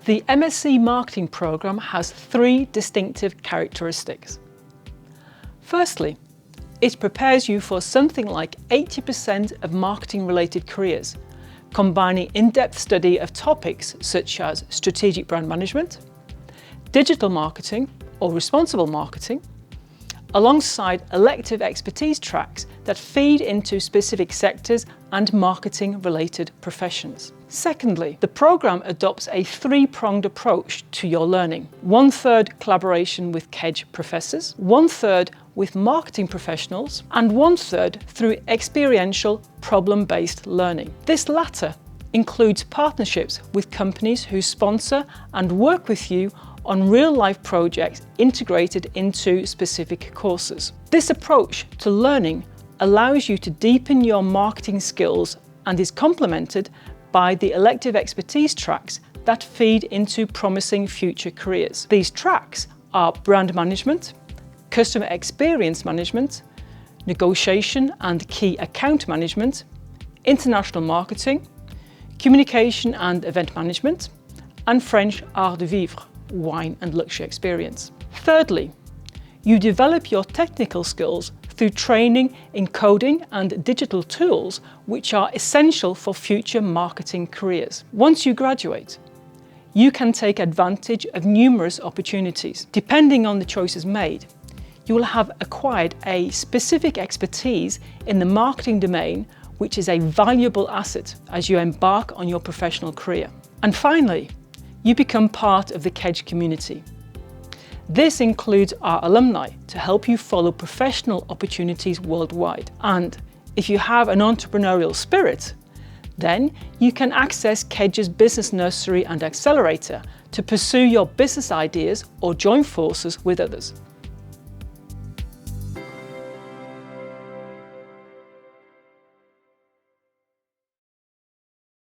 The MSc Marketing programme has 3 distinctive characteristics. Firstly, it prepares you for something like 80% of marketing-related careers, combining in-depth study of topics such as strategic brand management, digital marketing or responsible marketing, alongside elective expertise tracks that feed into specific sectors and marketing-related professions. Secondly, the programme adopts a 3-pronged approach to your learning. 1/3 collaboration with KEDGE professors, 1/3 with marketing professionals, and 1/3 through experiential problem-based learning. This latter includes partnerships with companies who sponsor and work with you on real-life projects integrated into specific courses. This approach to learning allows you to deepen your marketing skills and is complemented by the elective expertise tracks that feed into promising future careers. These tracks are brand management, customer experience management, negotiation and key account management, international marketing, communication and event management, and French art de vivre, wine and luxury experience. Thirdly, you develop your technical skills through training in coding and digital tools which are essential for future marketing careers. Once you graduate, you can take advantage of numerous opportunities. Depending on the choices made, you will have acquired a specific expertise in the marketing domain, which is a valuable asset as you embark on your professional career. And finally, you become part of the KEDGE community. This includes our alumni to help you follow professional opportunities worldwide. And if you have an entrepreneurial spirit, then you can access KEDGE's Business Nursery and Accelerator to pursue your business ideas or join forces with others.